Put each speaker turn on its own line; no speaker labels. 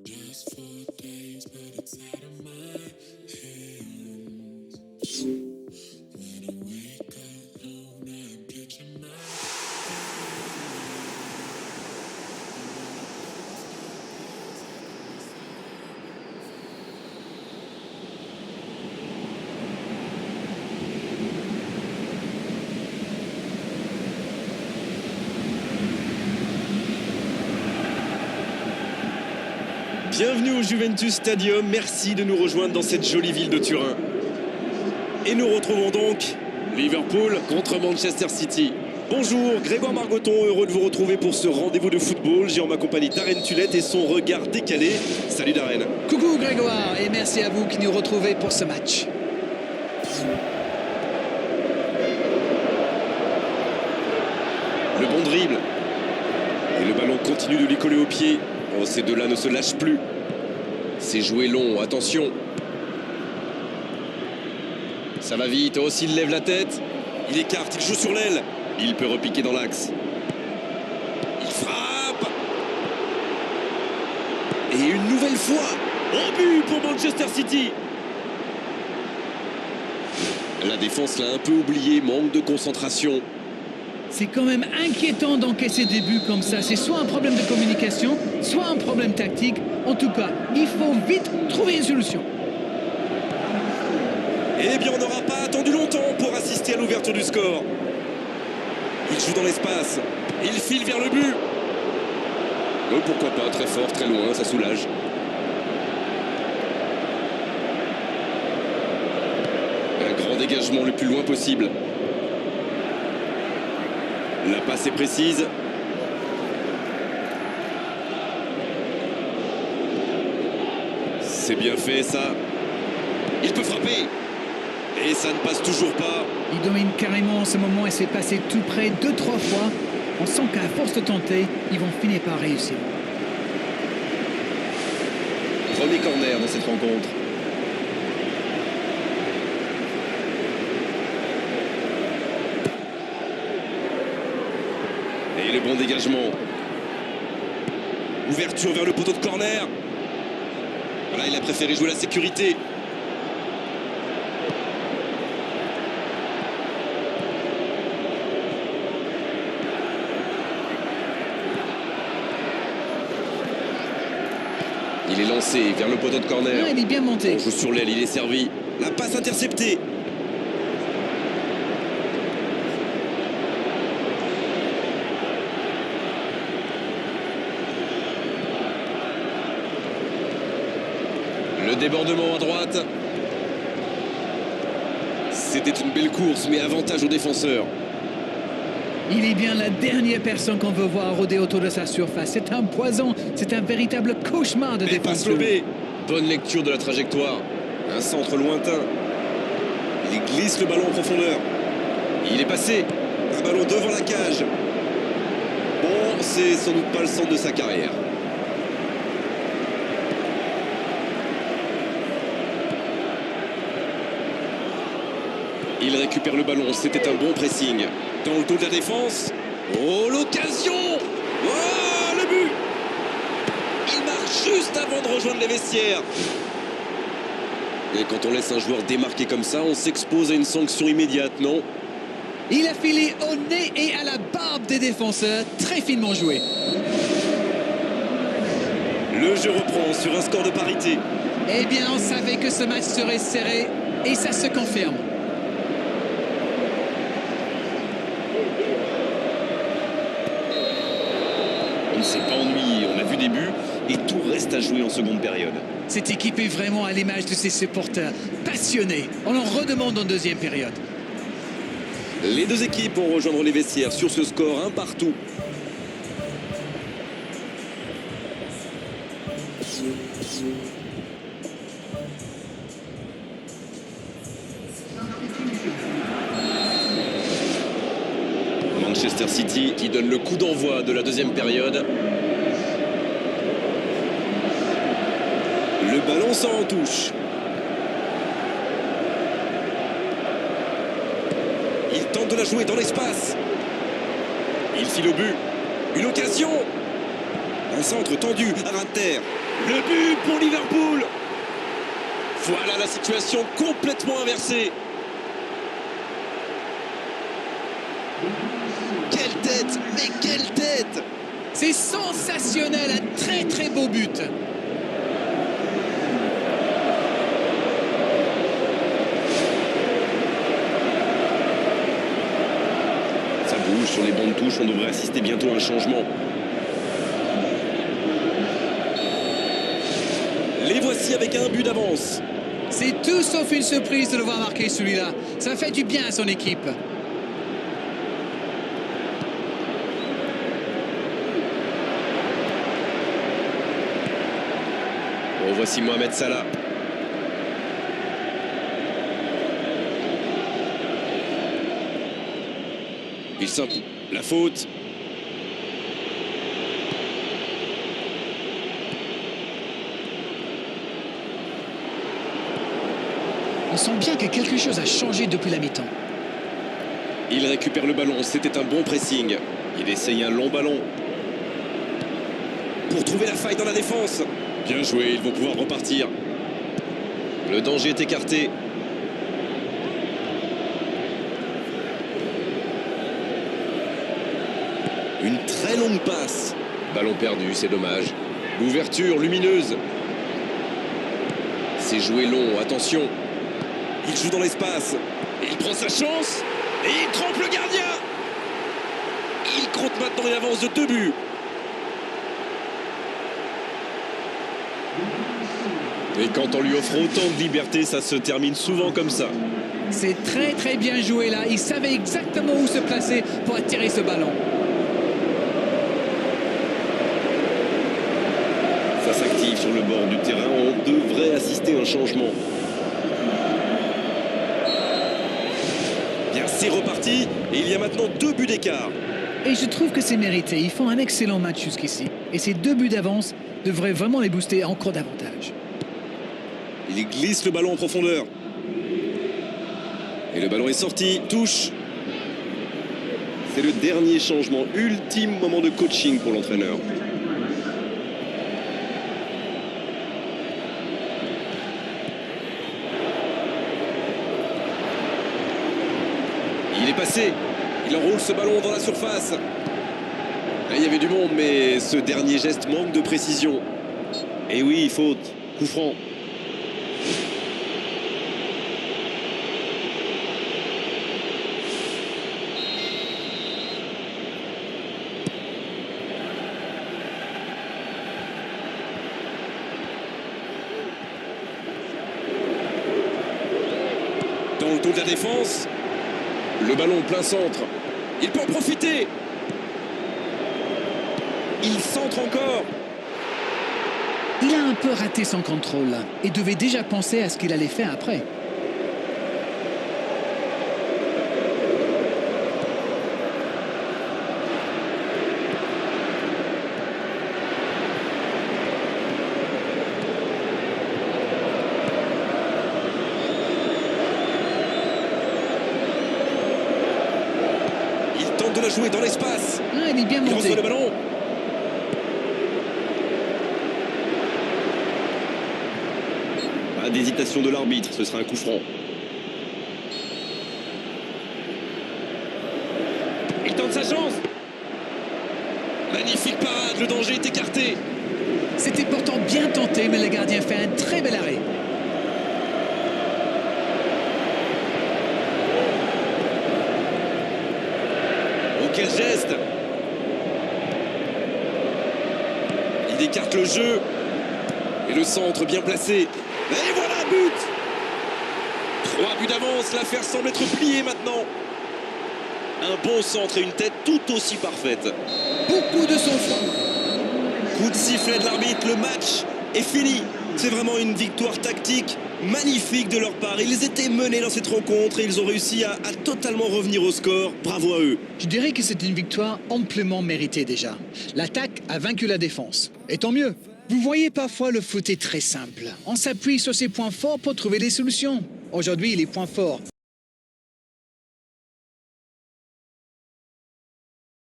Just 4 days, but it's out of my hands. When I wake up, oh, now I'm catching my
Bienvenue au Juventus Stadium, merci de nous rejoindre dans cette jolie ville de Turin. Et nous retrouvons donc Liverpool contre Manchester City. Bonjour, Grégoire Margoton, heureux de vous retrouver pour ce rendez-vous de football. J'ai en ma compagnie Darren Tulette et son regard décalé. Salut Darren.
Coucou Grégoire et merci à vous qui nous retrouvez pour ce match.
Le bon dribble. Et le ballon continue de lui coller aux pieds. Oh, ces deux-là ne se lâchent plus. C'est joué long, attention. Ça va vite, oh, s'il lève la tête. Il écarte, il joue sur l'aile. Il peut repiquer dans l'axe. Il frappe. Et une nouvelle fois, au but pour Manchester City. La défense l'a un peu oublié, manque de concentration.
C'est quand même inquiétant d'encaisser des buts comme ça. C'est soit un problème de communication, soit un problème tactique. En tout cas, il faut vite trouver une solution.
Eh bien, on n'aura pas attendu longtemps pour assister à l'ouverture du score. Il joue dans l'espace. Il file vers le but. Oh, pourquoi pas, très fort, très loin, ça soulage. Un grand dégagement le plus loin possible. La passe est précise. C'est bien fait, ça. Il peut frapper. Et ça ne passe toujours pas.
Il domine carrément en ce moment et s'est passé tout près 2-3 fois. On sent qu'à force de tenter, ils vont finir par réussir.
Premier corner dans cette rencontre. Et le bon dégagement. Ouverture vers le poteau de corner. Là, il a préféré jouer la sécurité. Il est lancé vers le poteau de corner.
Ouais, il est bien monté.
On joue sur l'aile, il est servi. La passe interceptée. Le débordement à droite. C'était une belle course, mais avantage aux défenseurs.
Il est bien la dernière personne qu'on veut voir rôder autour de sa surface. C'est un poison, c'est un véritable cauchemar de
Et passe
défense.
lobée. Bonne lecture de la trajectoire. Un centre lointain. Il glisse le ballon en profondeur. Il est passé. Un ballon devant la cage. Bon, c'est sans doute pas le centre de sa carrière. Il récupère le ballon, c'était un bon pressing. Dans le dos de la défense. Oh, l'occasion! Oh, le but! Il marque juste avant de rejoindre les vestiaires. Et quand on laisse un joueur démarquer comme ça, on s'expose à une sanction immédiate, non?
Il a filé au nez et à la barbe des défenseurs. Très finement joué.
Le jeu reprend sur un score de parité.
Eh bien, on savait que ce match serait serré et ça se confirme.
On ne s'est pas ennuyé, on a vu des buts et tout reste à jouer en seconde période.
Cette équipe est vraiment à l'image de ses supporters, passionnés. On en redemande en deuxième période.
Les deux équipes vont rejoindre les vestiaires sur ce score un partout. Manchester City qui donne le coup d'envoi de la deuxième période. Le ballon sort en touche. Il tente de la jouer dans l'espace. Il file au but. Une occasion. Un centre tendu à ras de terre. Le but pour Liverpool. Voilà la situation complètement inversée. Quelle tête, mais quelle tête!
C'est sensationnel, un très très beau but.
Ça bouge sur les bancs de touche, on devrait assister bientôt à un changement. Les voici avec un but d'avance.
C'est tout sauf une surprise de le voir marquer celui-là. Ça fait du bien à son équipe.
Bon, voici Mohamed Salah. Il s'impose. La faute.
On sent bien que quelque chose a changé depuis la mi-temps.
Il récupère le ballon, c'était un bon pressing. Il essaye un long ballon. Pour trouver la faille dans la défense. Bien joué, ils vont pouvoir repartir. Le danger est écarté. Une très longue passe. Ballon perdu, c'est dommage. L'ouverture lumineuse. C'est joué long, attention. Il joue dans l'espace. Il prend sa chance. Et il trompe le gardien. Il compte maintenant une avance de 2 buts. Et quand on lui offre autant de liberté, ça se termine souvent comme ça.
C'est très très bien joué là. Il savait exactement où se placer pour attirer ce ballon.
Ça s'active sur le bord du terrain. On devrait assister à un changement. Bien, c'est reparti. Et il y a maintenant 2 buts d'écart.
Et je trouve que c'est mérité. Ils font un excellent match jusqu'ici. Et ces 2 buts d'avance devraient vraiment les booster encore davantage.
Il glisse le ballon en profondeur. Et le ballon est sorti. Touche. C'est le dernier changement. Ultime moment de coaching pour l'entraîneur. Il est passé. Il enroule ce ballon dans la surface. Là, il y avait du monde, mais ce dernier geste manque de précision. Et oui, faute. Coup franc. Dans le dos de la défense. Le ballon plein centre. Il peut en profiter. Il centre encore.
Il a un peu raté son contrôle là, et devait déjà penser à ce qu'il allait faire après.
Il tente de la jouer dans l'espace.
Ah, il est bien
Il
monté.
reçoit le ballon. Pas d'hésitation de l'arbitre, ce sera un coup franc. Il tente sa chance. Magnifique parade, le danger est écarté.
C'était pourtant bien tenté, mais le gardien fait un très bel arrêt.
Oh, quel geste. Il écarte le jeu. Et le centre bien placé. Et voilà, but. 3 buts d'avance, l'affaire semble être pliée maintenant. Un bon centre et une tête tout aussi parfaite.
Beaucoup de sang-froid.
Coup de sifflet de l'arbitre, le match est fini. C'est vraiment une victoire tactique magnifique de leur part. Ils étaient menés dans cette rencontre et ils ont réussi à totalement revenir au score. Bravo à eux.
Je dirais que c'est une victoire amplement méritée déjà. L'attaque a vaincu la défense. Et tant mieux. Vous voyez, parfois le foot est très simple. On s'appuie sur ses points forts pour trouver des solutions. Aujourd'hui, les points forts